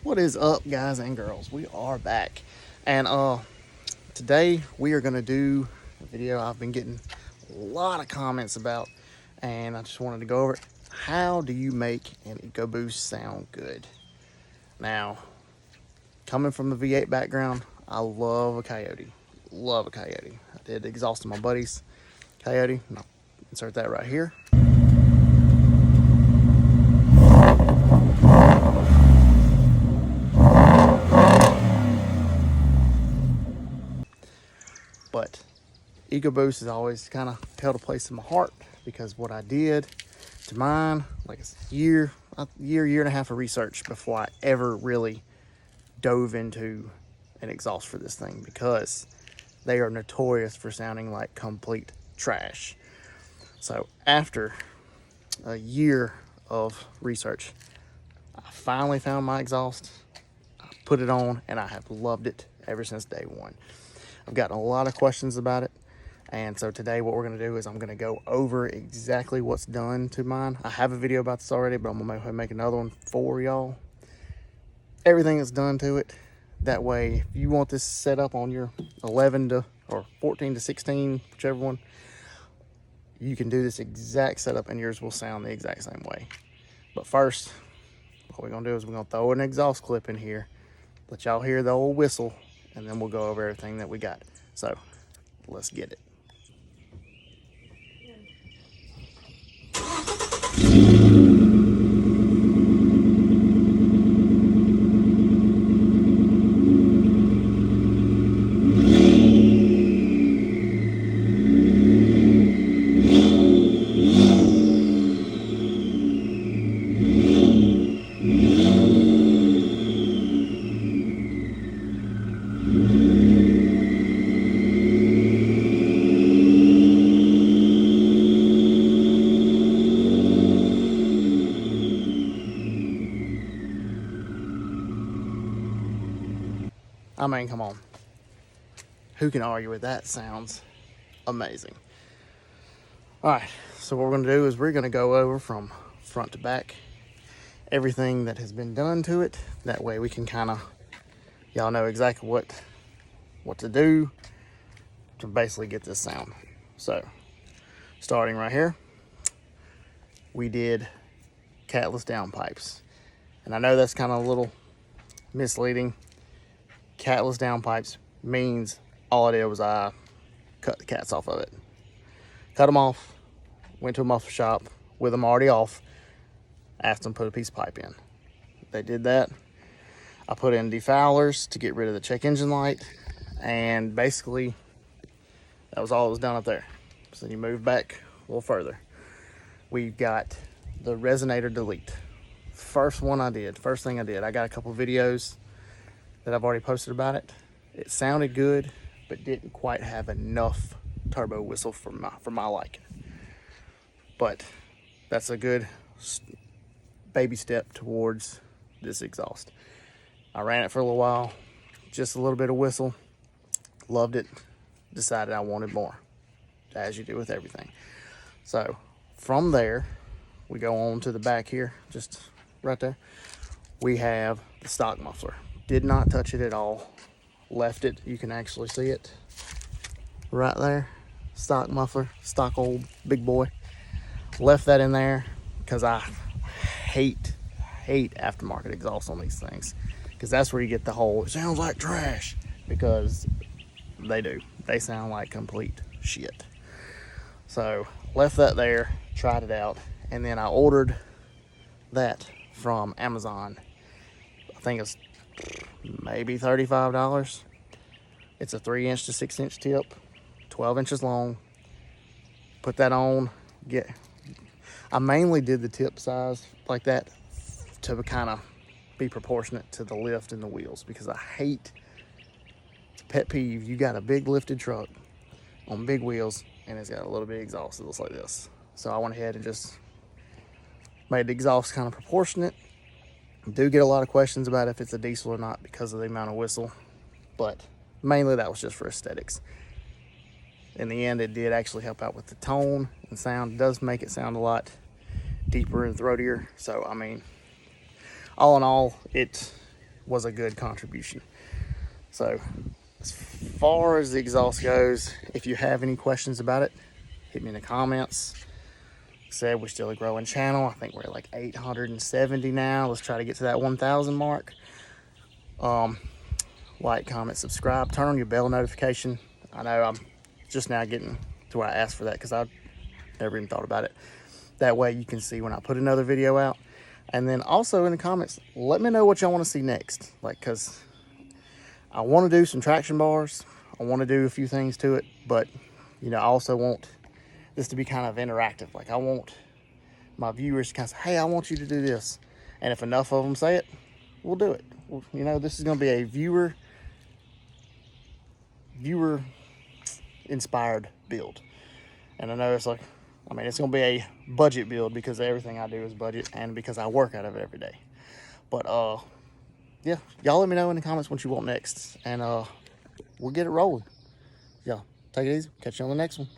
What is up, guys and girls? We are back, and today we are gonna do a video I've been getting a lot of comments about, and I just wanted to go over it. How do you make an Ecoboost sound good? Now, coming from the V8 background, I love a Coyote. Love a Coyote. I did the exhaust of my buddy's Coyote, and I'll insert that right here. But Ecoboost has always kind of held a place in my heart because what I did to mine, like a year and a half of research before I ever really dove into an exhaust for this thing, because they are notorious for sounding like complete trash. So after a year of research, I finally found my exhaust. I put it on and I have loved it ever since day one. I've gotten a lot of questions about it, and so today what we're going to do is I'm going to go over exactly what's done to mine. I have a video about this already, but I'm going to make another one for y'all. Everything that's done to it. That way, if you want this set up on your 11 to or 14 to 16, whichever one, you can do this exact setup and yours will sound the exact same way. But first, what we're going to do is we're going to throw an exhaust clip in here, let y'all hear the old whistle, and then we'll go over everything that we got. So let's get it. I mean, come on. Who can argue with that? Sounds amazing. All right, so what we're going to do is we're going to go over from front to back everything that has been done to it. That way we can kind of, y'all know exactly what to do to basically get this sound. So, starting right here, we did catless downpipes. And I know that's kind of a little misleading. Catless downpipes means all I did was I cut the cats off of it. Cut them off, went to a muffler shop with them already off, asked them to put a piece of pipe in. They did that. I put in defowlers to get rid of the check engine light, and basically that was all that was done up there. So then you move back a little further. We've got the resonator delete. First thing I did, I got a couple videos that I've already posted about it. It sounded good, but didn't quite have enough turbo whistle for my liking. But that's a good baby step towards this exhaust. I ran it for a little while, just a little bit of whistle, loved it, decided I wanted more, as you do with everything. So from there, we go on to the back here, just right there. We have the stock muffler. Did not touch it at all. Left it, you can actually see it right there. Stock muffler, stock old big boy. Left that in there because I hate aftermarket exhaust on these things, because that's where you get the whole "it sounds like trash," because they do. They sound like complete shit. So left that there, tried it out, and then I ordered that from Amazon. I think it's maybe $35. It's a 3-inch to 6-inch tip, 12 inches long. Put that on. I mainly did the tip size like that to kind of be proportionate to the lift and the wheels, because I hate, pet peeve, you got a big lifted truck on big wheels and it's got a little bit of exhaust that looks like this. So I went ahead and just made the exhaust kind of proportionate. Do get a lot of questions about if it's a diesel or not because of the amount of whistle, but mainly that was just for aesthetics. In the end, it did actually help out with the tone and sound. It does make it sound a lot deeper and throatier. So I mean, all in all, it was a good contribution. So as far as the exhaust goes, if you have any questions about it, hit me in the comments. Like I said, we're still a growing channel. I think we're at like 870 now. Let's try to get to that 1,000 mark. Like, comment, subscribe, turn on your bell notification. I know I'm just now getting to where I asked for that because I never even thought about it. That way you can see when I put another video out. And then also in the comments, let me know what y'all want to see next. Like, because I want to do some traction bars. I want to do a few things to it. But, you know, I also want this to be kind of interactive. Like, I want my viewers to kind of say, hey, I want you to do this. And if enough of them say it, we'll do it. You know, this is going to be a viewer inspired build. And I know it's like, I mean, it's going to be a budget build because everything I do is budget and because I work out of it every day. But, yeah, y'all let me know in the comments what you want next. And we'll get it rolling. Y'all, take it easy. Catch you on the next one.